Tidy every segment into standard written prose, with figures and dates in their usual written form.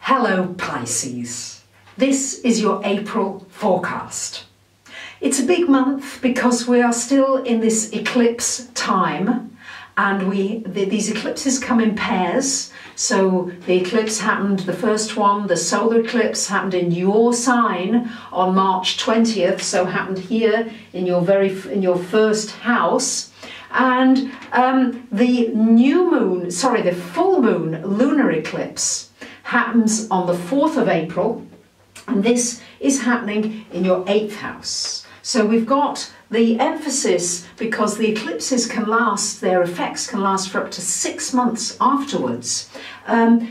Hello Pisces, this is your April forecast. It's a big month because we are still in this eclipse time and these eclipses come in pairs. So the eclipse happened, the first one, the solar eclipse happened in your sign on March 20th, so happened here in your first house. And the full moon lunar eclipse happens on the 4th of April, and this is happening in your 8th house. So we've got the emphasis, because the eclipses can last, their effects can last for up to 6 months afterwards.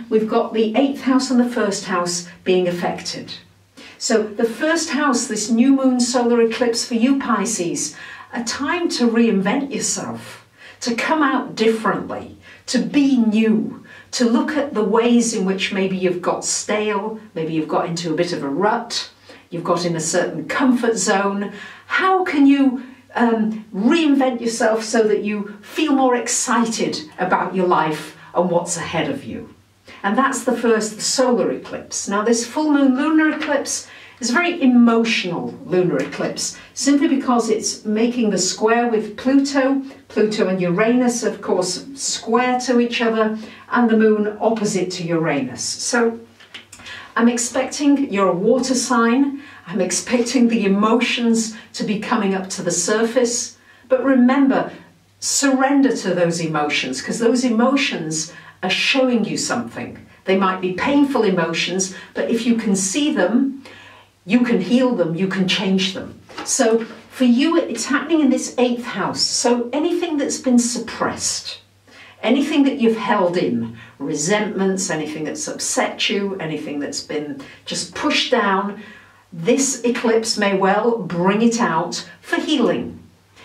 We've got the 8th house and the first house being affected. So the first house, this new moon solar eclipse for you Pisces, a time to reinvent yourself, to come out differently, to be new, to look at the ways in which maybe you've got stale, maybe you've got into a bit of a rut, you've got in a certain comfort zone. How can you reinvent yourself so that you feel more excited about your life and what's ahead of you? And that's the first, the solar eclipse. Now this full moon lunar eclipse is a very emotional lunar eclipse, simply because it's making the square with Pluto. Pluto and Uranus, of course, square to each other, and the moon opposite to Uranus. So I'm expecting, you're a water sign, I'm expecting the emotions to be coming up to the surface. But remember, surrender to those emotions, because those emotions are showing you something. They might be painful emotions, but if you can see them, you can heal them, you can change them. So for you, it's happening in this 8th house. So anything that's been suppressed, anything that you've held in, resentments, anything that's upset you, anything that's been just pushed down, this eclipse may well bring it out for healing.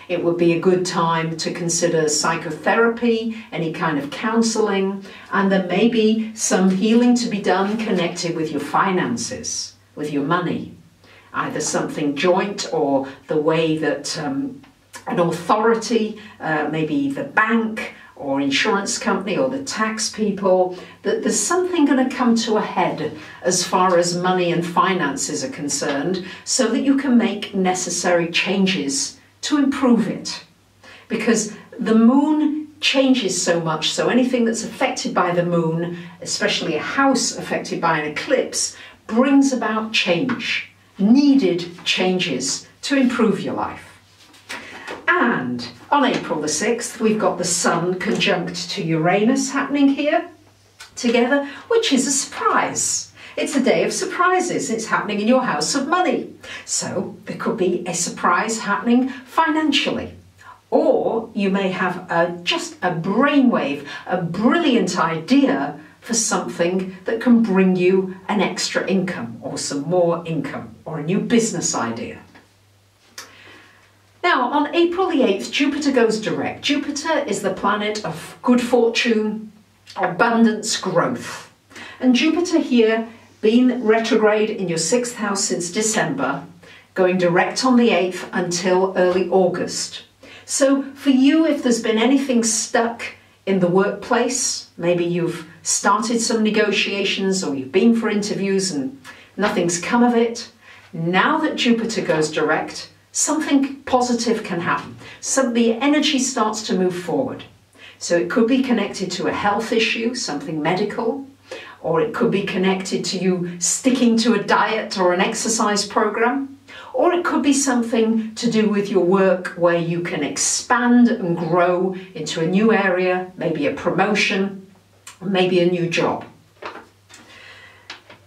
It would be a good time to consider psychotherapy, any kind of counselling, and there may be some healing to be done connected with your finances, with your money, either something joint or the way that an authority, maybe the bank or insurance company or the tax people, that there's something going to come to a head as far as money and finances are concerned, so that you can make necessary changes to improve it. Because the moon changes so much, so anything that's affected by the moon, especially a house affected by an eclipse, brings about change, needed changes to improve your life. And on April the 6th, we've got the Sun conjunct to Uranus happening here together, which is a surprise. It's a day of surprises. It's happening in your house of money. So there could be a surprise happening financially. Or you may have just a brainwave, a brilliant idea for something that can bring you an extra income or some more income or a new business idea. Now, on April the 8th, Jupiter goes direct. Jupiter is the planet of good fortune, abundance, growth. And Jupiter here, being retrograde in your 6th house since December, going direct on the 8th until early August. So for you, if there's been anything stuck in the workplace, maybe you've started some negotiations or you've been for interviews and nothing's come of it, now that Jupiter goes direct, something positive can happen. So the energy starts to move forward. So it could be connected to a health issue, something medical, or it could be connected to you sticking to a diet or an exercise program, or it could be something to do with your work where you can expand and grow into a new area, maybe a promotion, maybe a new job.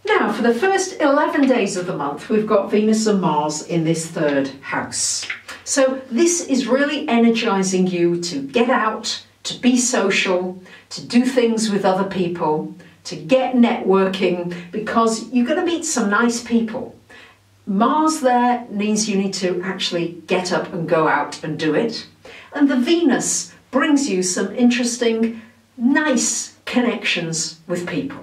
Now, for the first 11 days of the month, we've got Venus and Mars in this 3rd house. So this is really energizing you to get out, to be social, to do things with other people, to get networking, because you're going to meet some nice people. Mars there means you need to actually get up and go out and do it. And the Venus brings you some interesting, nice connections with people.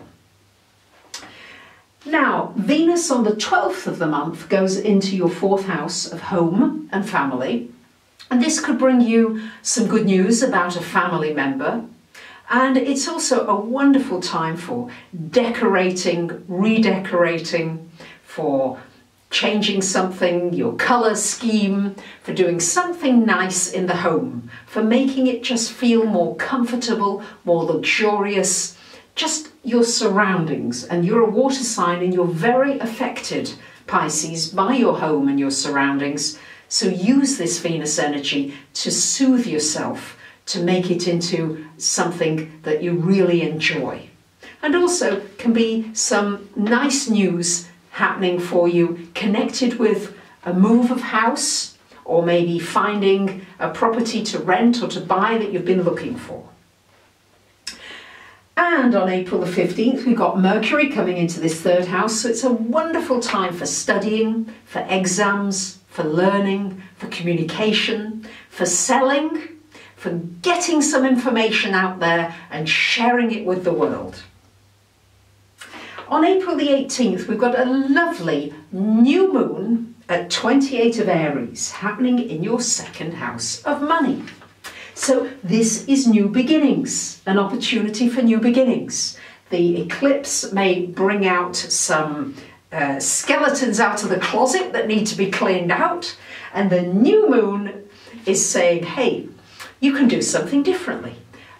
Now, Venus on the 12th of the month goes into your 4th house of home and family. And this could bring you some good news about a family member. And it's also a wonderful time for decorating, redecorating, for changing something, your colour scheme, for doing something nice in the home, for making it just feel more comfortable, more luxurious, just your surroundings. And you're a water sign and you're very affected, Pisces, by your home and your surroundings. So use this Venus energy to soothe yourself, to make it into something that you really enjoy. And also can be some nice news happening for you connected with a move of house, or maybe finding a property to rent or to buy that you've been looking for. And on April the 15th, we've got Mercury coming into this third house. So it's a wonderful time for studying, for exams, for learning, for communication, for selling, for getting some information out there and sharing it with the world. On April the 18th, we've got a lovely new moon at 28 of Aries happening in your second house of money. So this is new beginnings, an opportunity for new beginnings. The eclipse may bring out some skeletons out of the closet that need to be cleaned out. And the new moon is saying, hey, you can do something differently.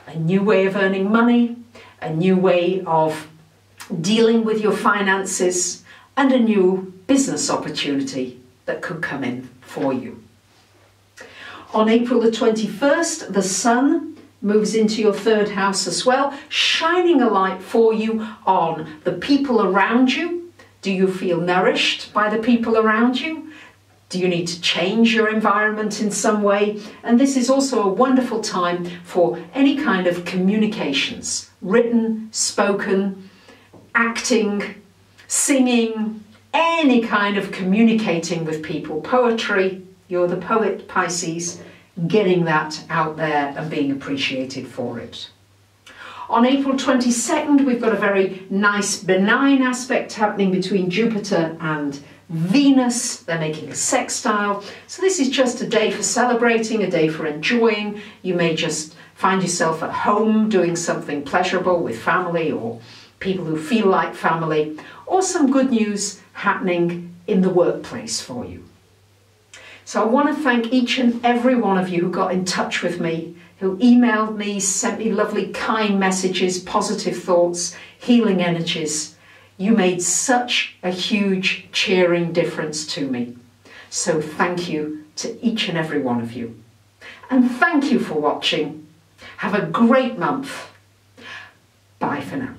A new way of earning money, a new way of dealing with your finances, and a new business opportunity that could come in for you. On April the 21st, the sun moves into your third house as well, shining a light for you on the people around you. Do you feel nourished by the people around you? Do you need to change your environment in some way? And this is also a wonderful time for any kind of communications, written, spoken, acting, singing, any kind of communicating with people. Poetry, you're the poet, Pisces, getting that out there and being appreciated for it. On April 22nd, we've got a very nice benign aspect happening between Jupiter and Venus. They're making a sextile. So this is just a day for celebrating, a day for enjoying. You may just find yourself at home doing something pleasurable with family or people who feel like family, or some good news happening in the workplace for you. So I want to thank each and every one of you who got in touch with me, who emailed me, sent me lovely kind messages, positive thoughts, healing energies. You made such a huge cheering difference to me. So thank you to each and every one of you. And thank you for watching. Have a great month. Bye for now.